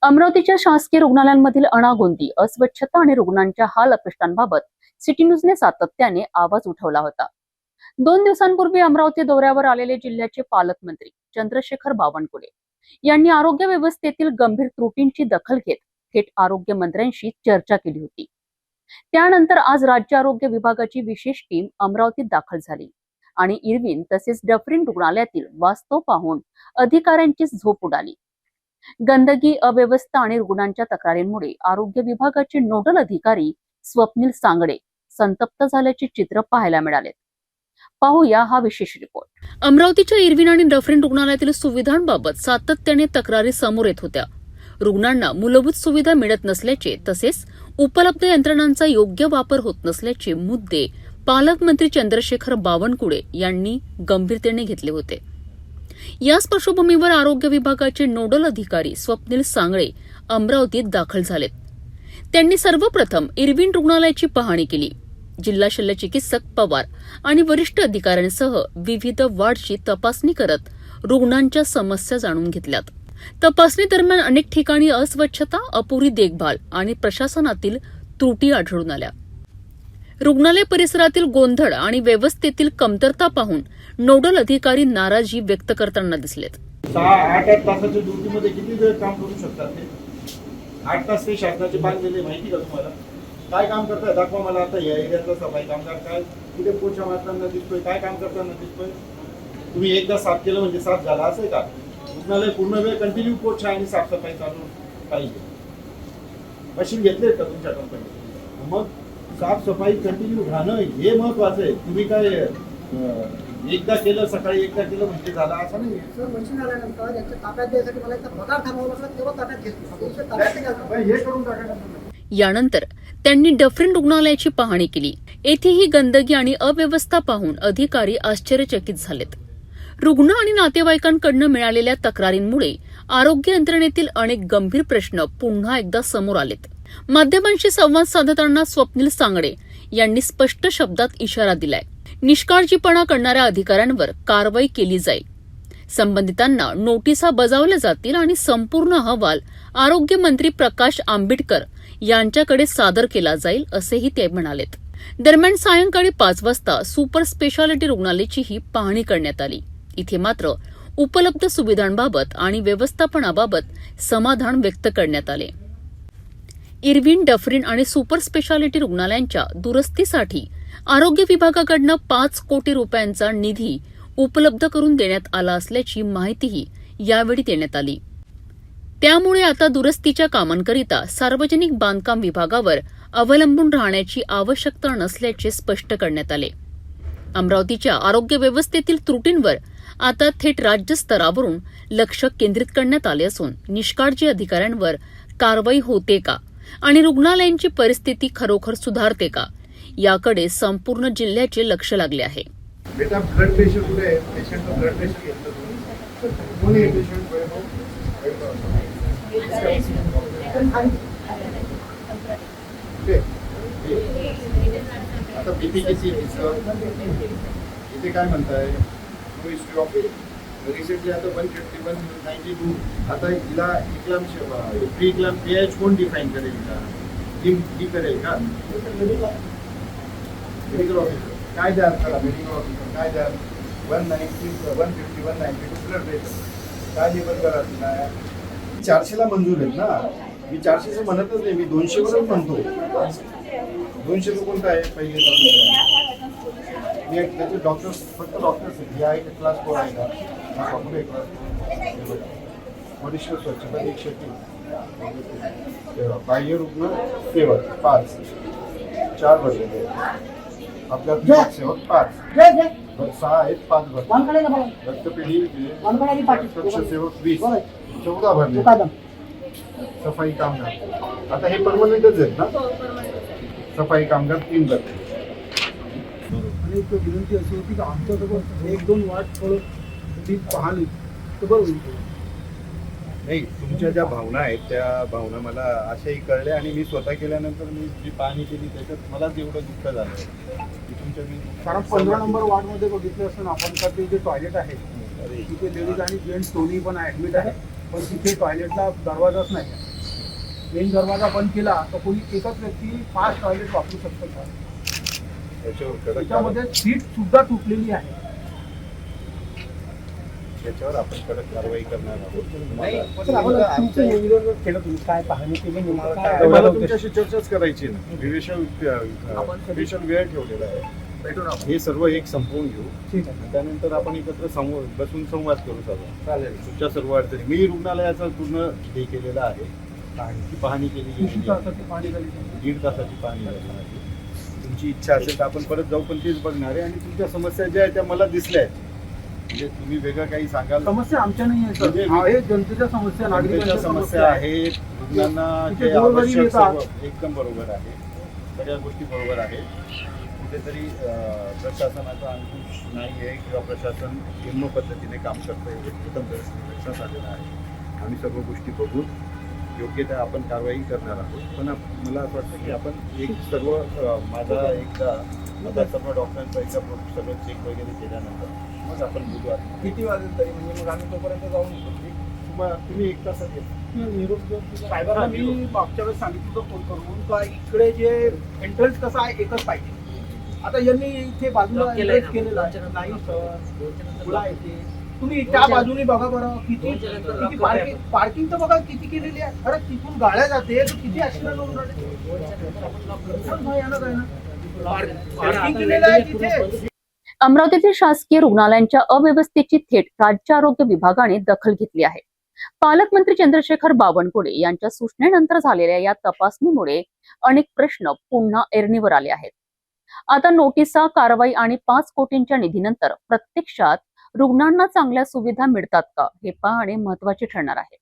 अमरावतीच्या शासकीय रुग्णालयांमधील अनागोंदी, अस्वच्छता आणि रुग्णांच्या हाल अपेष्टांबाबत सिटी न्यूजने सातत्याने आवाज उठवला होता. 2 दिवसांपूर्वी अमरावती दौऱ्यावर आलेले जिल्ह्याचे पालकमंत्री चंद्रशेखर बावनकुळे यांनी आरोग्य व्यवस्थेतील गंभीर त्रुटींची दखल घेत थेट आरोग्य मंत्र्यांशी चर्चा केली होती. त्यानंतर आज राज्य आरोग्य विभागाची विशेष टीम अमरावतीत दाखल झाली आणि इरविन तसेच डफरीन रुग्णालयातील वास्तव पाहून अधिकाऱ्यांची झोप उडाली. गंदगी, अव्यवस्था आणि रुग्णांच्या तक्रारींमुळे आरोग्य विभागाचे नोडल अधिकारी स्वप्नील सांगडे संतप्त झाल्याचे चित्र पाहायला मिळाले. पाहूया हा विशेष रिपोर्ट. अमरावतीच्या इरविन आणि डफरीन रुग्णालयातील सुविधांबाबत सातत्याने तक्रारी समोर येत होत्या. रुग्णांना मूलभूत सुविधा मिळत नसल्याचे तसेच उपलब्ध यंत्रणांचा योग्य वापर होत नसल्याचे मुद्दे पालकमंत्री चंद्रशेखर बावनकुळे यांनी गंभीरतेने घेतले होते. याच पार्श्वभूमीवर आरोग्य विभागाचे नोडल अधिकारी स्वप्नील सांगळे अमरावतीत दाखल झालेत. त्यांनी सर्वप्रथम इरविन रुग्णालयाची पाहणी केली. जिल्हा शल्यचिकित्सक पवार आणि वरिष्ठ अधिकाऱ्यांसह विविध वॉर्डची तपासणी करत रुग्णांच्या समस्या जाणून घेतल्यात. तपासणी दरम्यान अनेक ठिकाणी अस्वच्छता, अपुरी देखभाल आणि प्रशासनातील त्रुटी आढळून आल्या. रुग्णालय परिसरातील गोंधळ आणि व्यवस्थेतील कमतरता पाहून नोडल अधिकारी नाराजी व्यक्त करताना दिसलेत. 6-8 तासाच्या ड्युटीमध्ये किती वेळ काम करू शकतात ते? 8 तास ते शासनाचे बांधलेले माहिती का तुम्हाला? काय काम करताय दाखवा मला. आता या एरियातला सफाई कामगार काय कुठे पोछा मारताना दिसतोय, काय काम करताना दिसतोय? तुम्ही एकदा साफ केलं म्हणजे साफ झाला असं का? रुग्णालय पूर्ण वेळ कंटिन्यू पोछा आणि साफसफाई चालू पाहिजे. मशीन घेतले का तुमच्या कंपनीत? मग साफसफाई कंटिन्यू राहणं हे महत्वाचं आहे. तुम्ही काय एकदा केलं सकाळी एकदा केलं म्हणजे झालं असं नाही. मशीन आल्यानंतर याच्या ताब्यात द्यायसाठी मला एक पगार थांबवला असला तेव्हा ताब्यात घेतलं. हे करून टाका. यानंतर त्यांनी डफरीन रुग्णालयाची पाहणी केली. येथेही गंदगी आणि अव्यवस्था पाहून अधिकारी आश्चर्यचकित झालेत. रुग्ण आणि नातेवाईकांकडून मिळालेल्या तक्रारींमुळे आरोग्य यंत्रणेतील अनेक गंभीर प्रश्न पुन्हा एकदा समोर आलेत. माध्यमांशी संवाद साधताना स्वप्नील सांगडे यांनी स्पष्ट शब्दात इशारा दिलाय. निष्काळजीपणा करणाऱ्या अधिकाऱ्यांवर कारवाई केली जाईल. संबंधितांना नोटिसा बजावल्या जातील आणि संपूर्ण अहवाल आरोग्य मंत्री प्रकाश आंबेडकर यांच्याकडे सादर केला जाईल असेही ते म्हणालेत. दरम्यान सायंकाळी 5 वाजता सुपर स्पेशालिटी रुग्णालयाचीही पाहणी करण्यात आली. इथे मात्र उपलब्ध सुविधांबाबत आणि व्यवस्थापनाबाबत समाधान व्यक्त करण्यात आले. इरविन, डफरीन आणि सुपर स्पेशालिटी रुग्णालयांच्या दुरुस्तीसाठी आरोग्य विभागाकडून 5 कोटी रुपयांचा निधी उपलब्ध करून देण्यात आला असल्याची माहितीही यावेळी देण्यात आली. त्यामुळे आता दुरुस्तीच्या कामांकरिता सार्वजनिक बांधकाम विभागावर अवलंबून राहण्याची आवश्यकता नसल्याचे स्पष्ट करण्यात आले. अमरावतीच्या आरोग्य व्यवस्थेतील त्रुटींवर आता थेट राज्य स्तरावरून लक्ष केंद्रित करण्यात आले असून निष्काळजी अधिकाऱ्यांवर कारवाई होते का आणि रुग्णालयांची परिस्थिती खरोखर सुधारते का याकडे संपूर्ण जिल्ह्याचे लक्ष लागले आहे. बेटा ब्लड प्रेशर कुठे आहे? पेशंटचं ब्लड प्रेशर घेतलं तुम्ही? कोणी आहे पेशंट? आता बीपी किती इथे काय म्हणताय? हिस्ट्री ऑफ रिसेंटली आता 151, 92. आता हिला प्री इक्लाम पीएच कोण डिफाईन करेल का? ती करेल का? मेडिकल ऑफिसर काय द्याल? करा मेडिकल ऑफिसर काय द्याल? 190, 150, 192 ब्लड प्रेशर काय लेबल करा? 400ला मंजूर आहेत ना. मी 400चं म्हणतच नाही, मी 200 वरच म्हणतो. 200 कोणता आहे पहिले? मी त्याचे डॉक्टर फक्त डॉक्टर्स आहेत. या आहे क्लास 4 आहे का? पुढे क्लास वरिष्ठ स्वच्छता 130, बाह्य रुग्ण सेवक 5, 4 वर्ग आपल्या सेवक 5, 6 आहेत 5 वर्ग रक्तपेढी सेवक 20, 14 भरले. सफाई कामगार आता हे परमनंटच आहेत ना. सफाई कामगार 3 भरले. आणि एक विनंती अशी होती की आमच्यासोबत 1-2 वाट थोडं ती पाहिली तर बरं होईल. नाही, तुमच्या ज्या भावना आहेत त्या भावना मला अशाही कळल्या आणि मी स्वतः केल्यानंतर मी जी पाहणी केली त्याच्यात मलाच एवढं दुःख झालं की तुमच्या मी कारण 15 नंबर वार्डमध्ये बघितलं असतं आपण का ते जे टॉयलेट आहे तिथे लेडीज आणि जेंट्स दोन्ही पण ॲडमिट आहे, पण तिथे टॉयलेटला दरवाजाच नाही. मेन दरवाजा बंद केला तर कोणी एकच व्यक्ती 5 टॉयलेट वापरू शकतो का? याच्यावर कडक त्याच्यामध्ये सीट सुद्धा तुटलेली आहे. याच्यावर आपण कडक कारवाई करणार आहोत. सर, आम्हाला तुमचं निवेदन केलं, तुम्ही काय पाहणी केली, तुम्हाला काय मला तुमच्याशी चर्चाच करायची ना. स्पेशल वेळ ठेवलेला आहे. हे सर्व एक संपवून घेऊ. ठीक आहे. त्यानंतर आपण एकत्र बसून संवाद करू सगळं. चालेल. तुमच्या सर्व अडचणी मी रुग्णालयाचा पूर्ण हे केलेला आहे. पाहणी केली किती गेलेली आहे. तासाची पाहणी झाली? 1.5 तासाची पाहणी झाली आहे. तुमची इच्छा असेल तर आपण परत जाऊ, पण तेच बघणार आहे. आणि तुमच्या समस्या ज्या आहेत त्या मला दिसल्या आहेत. म्हणजे तुम्ही वेगळं काही सांगाल. समस्या आमच्या नाही आहे म्हणजे सर, आहे जनतेच्या समस्या, नागरिकांच्या नागरिकांच्या समस्या आहेत. रुग्णांना तिथे जे गोरगरीब आवश्यक येतात. सर्व एकदम बरोबर आहे. सगळ्या गोष्टी बरोबर आहेत. कुठेतरी प्रशासनाचा अंकुश नाही आहे किंवा प्रशासन निम्न पद्धतीने काम करतं हे प्रथम लक्षात आलेलं आहे. आम्ही सर्व गोष्टी बघून योग्य त्या आपण कारवाई करणार आहोत. पण मला असं वाटतं की आपण एक सर्व माझा एकदा आता सर्व डॉक्टरांचा एकदा सगळं चेक वगैरे केल्यानंतर मग आपण बोलू. किती वाजेल तरी, म्हणजे मग आम्ही तोपर्यंत जाऊन तुम्ही 1 तासात येता. साहेबांना मी मागच्या वेळेस सांगितलं होतं फोन करून का इकडे जे एंट्रन्स कसं आहे एकच पाहिजे. आता यांनी इथे बाजूला एंट्रन्स केलेला आहे. नाही सर, खुला आहे ते. तुम्ही त्या बाजूने बघा बरं, किती पार्किंग तर बघा किती केलेली आहे. अरे तिथून गाड्या जाते तर किती ऍक्सिडेंट होऊन पार्किंग केलेलं आहे तिथे. अमरावतीतील शासकीय रुग्णालयांच्या अव्यवस्थेची थेट राज्य आरोग्य विभागाने दखल घेतली आहे. पालकमंत्री चंद्रशेखर बावनकुळे यांच्या सूचनेनंतर झालेल्या या तपासणीमुळे अनेक प्रश्न पुन्हा ऐरणीवर आले आहेत. आता नोटिसा, कारवाई आणि 5 कोटींच्या निधीनंतर प्रत्यक्षात रुग्णांना चांगल्या सुविधा मिळतात का हे पाहणे महत्त्वाचे ठरणार आहे.